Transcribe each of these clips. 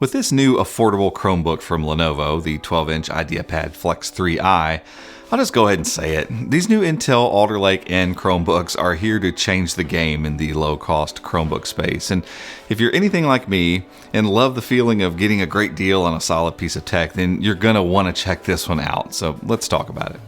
With this new affordable Chromebook from Lenovo, the 12-inch IdeaPad Flex 3i, I'll just go ahead and say it. These new Intel Alder Lake-N Chromebooks are here to change the game in the low-cost Chromebook space. And if you're anything like me and love the feeling of getting a great deal on a solid piece of tech, then you're going to want to check this one out. So let's talk about it.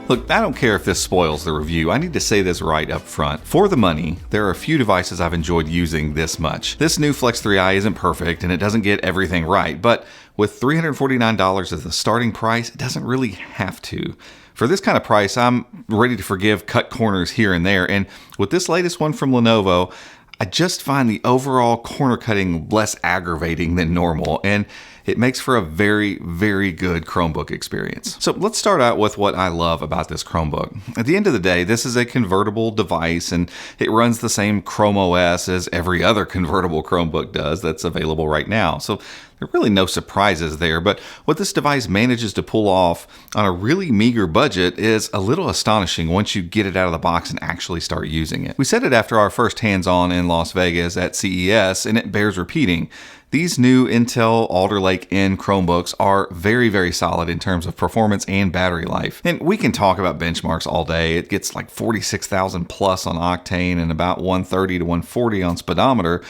Look, I don't care if this spoils the review. I need to say this right up front. For the money, there are a few devices I've enjoyed using this much. This new Flex 3i isn't perfect and it doesn't get everything right, but with $349 as the starting price, it doesn't really have to. For this kind of price, I'm ready to forgive cut corners here and there, and with this latest one from Lenovo, I just find the overall corner cutting less aggravating than normal, and it makes for a very, very good Chromebook experience. So let's start out with what I love about this Chromebook. At the end of the day, this is a convertible device and it runs the same Chrome OS as every other convertible Chromebook does that's available right now. So there are really no surprises there, but what this device manages to pull off on a really meager budget is a little astonishing once you get it out of the box and actually start using it. We said it after our first hands-on in Las Vegas at CES, and it bears repeating. These new Intel Alder Lake-N Chromebooks are very, very solid in terms of performance and battery life. And we can talk about benchmarks all day. It gets like 46,000 plus on Octane and about 130 to 140 on speedometer.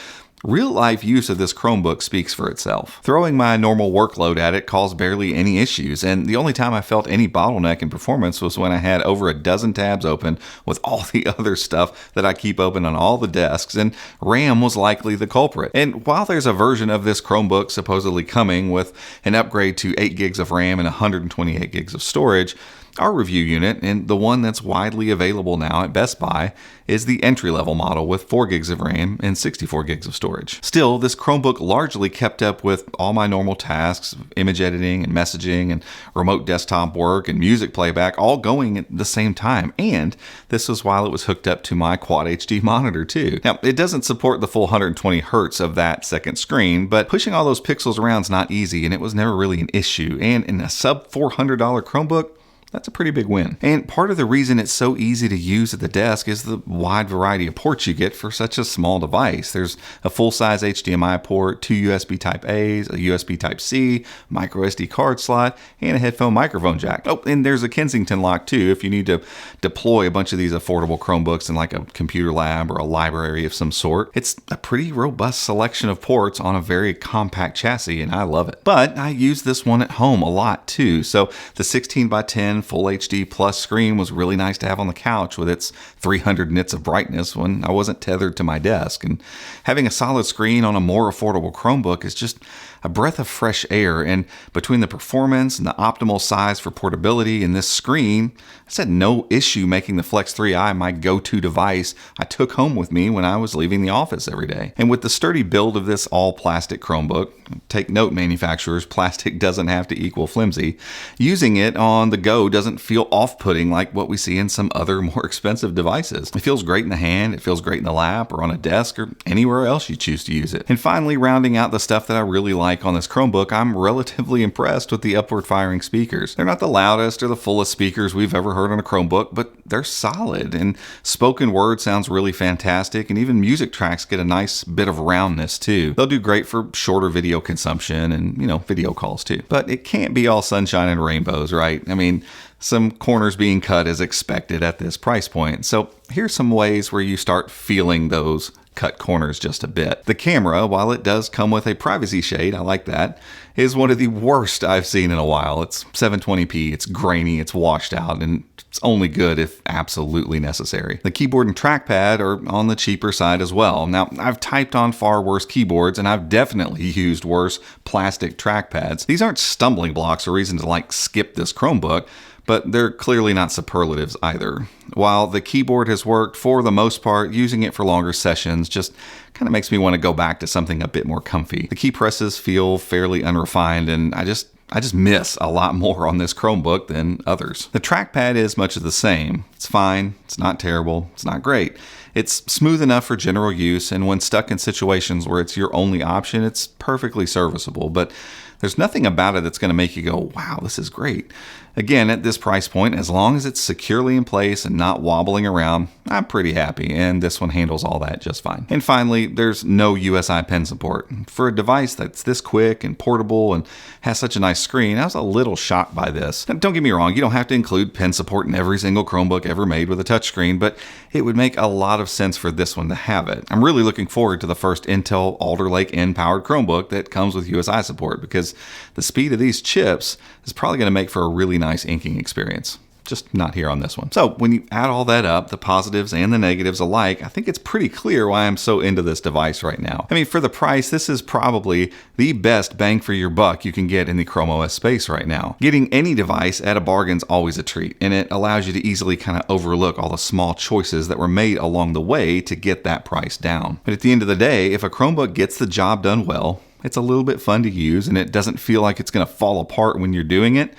Real life use of this Chromebook speaks for itself. Throwing my normal workload at it caused barely any issues, and the only time I felt any bottleneck in performance was when I had over a dozen tabs open with all the other stuff that I keep open on all the desks, and RAM was likely the culprit. And while there's a version of this Chromebook supposedly coming with an upgrade to 8 gigs of RAM and 128 gigs of storage, our review unit, and the one that's widely available now at Best Buy, is the entry-level model with 4 gigs of RAM and 64 gigs of storage. Still, this Chromebook largely kept up with all my normal tasks, image editing and messaging and remote desktop work and music playback, all going at the same time. And this was while it was hooked up to my Quad HD monitor too. Now, it doesn't support the full 120 Hertz of that second screen, but pushing all those pixels around is not easy, and it was never really an issue. And in a sub $400 Chromebook, that's a pretty big win. And part of the reason it's so easy to use at the desk is the wide variety of ports you get for such a small device. There's a full-size HDMI port, 2 USB Type-A's, a USB Type-C, micro SD card slot, and a headphone microphone jack. Oh, and there's a Kensington lock too if you need to deploy a bunch of these affordable Chromebooks in like a computer lab or a library of some sort. It's a pretty robust selection of ports on a very compact chassis, and I love it. But I use this one at home a lot too, so the 16:10 Full HD Plus screen was really nice to have on the couch with its 300 nits of brightness when I wasn't tethered to my desk. And having a solid screen on a more affordable Chromebook is just a breath of fresh air, and between the performance and the optimal size for portability and this screen, I had no issue making the Flex 3i my go-to device I took home with me when I was leaving the office every day. And with the sturdy build of this all-plastic Chromebook, take note manufacturers, plastic doesn't have to equal flimsy, using it on the go doesn't feel off-putting like what we see in some other more expensive devices. It feels great in the hand, it feels great in the lap or on a desk or anywhere else you choose to use it. And finally, rounding out the stuff that I really like on this Chromebook, I'm relatively impressed with the upward firing speakers. They're not the loudest or the fullest speakers we've ever heard on a Chromebook, but they're solid, and spoken word sounds really fantastic, and even music tracks get a nice bit of roundness too. They'll do great for shorter video consumption and, video calls too. But it can't be all sunshine and rainbows, right? I mean, some corners being cut as expected at this price point. So here's some ways where you start feeling those cut corners just a bit. The camera, while it does come with a privacy shade, I like that, is one of the worst I've seen in a while. It's 720p, it's grainy, it's washed out, and it's only good if absolutely necessary. The keyboard and trackpad are on the cheaper side as well. Now, I've typed on far worse keyboards, and I've definitely used worse plastic trackpads. These aren't stumbling blocks or reason to skip this Chromebook, but they're clearly not superlatives either. While the keyboard has worked for the most part, using it for longer sessions just kind of makes me want to go back to something a bit more comfy. The key presses feel fairly unrefined, and I just miss a lot more on this Chromebook than others. The trackpad is much of the same. It's fine, it's not terrible, it's not great. It's smooth enough for general use, and when stuck in situations where it's your only option, it's perfectly serviceable. But There's nothing about it that's going to make you go, wow, this is great. Again, at this price point, as long as it's securely in place and not wobbling around, I'm pretty happy, and this one handles all that just fine. And finally, there's no USI pen support. For a device that's this quick and portable and has such a nice screen, I was a little shocked by this. Now, don't get me wrong, you don't have to include pen support in every single Chromebook ever made with a touchscreen, but it would make a lot of sense for this one to have it. I'm really looking forward to the first Intel Alder Lake-N powered Chromebook that comes with USI support, because the speed of these chips is probably going to make for a really nice inking experience. Just not here on this one. So when you add all that up, the positives and the negatives alike, I think it's pretty clear why I'm so into this device right now. I mean, for the price, this is probably the best bang for your buck you can get in the Chrome OS space right now. Getting any device at a bargain is always a treat, and it allows you to easily kind of overlook all the small choices that were made along the way to get that price down. But at the end of the day, if a Chromebook gets the job done well, it's a little bit fun to use, and it doesn't feel like it's going to fall apart when you're doing it,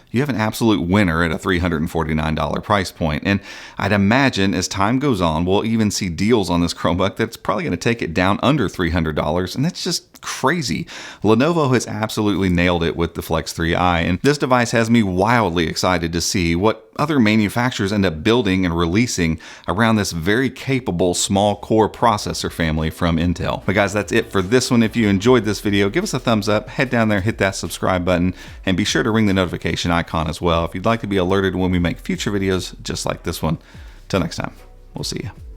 you have an absolute winner at a $349 price point. And I'd imagine as time goes on, we'll even see deals on this Chromebook that's probably going to take it down under $300, and that's just crazy. Lenovo has absolutely nailed it with the Flex 3i, and this device has me wildly excited to see what other manufacturers end up building and releasing around this very capable small core processor family from Intel. But guys, that's it for this one. If you enjoyed this video, give us a thumbs up, head down there, hit that subscribe button, and be sure to ring the notification icon as well if you'd like to be alerted when we make future videos just like this one. Till next time, we'll see you.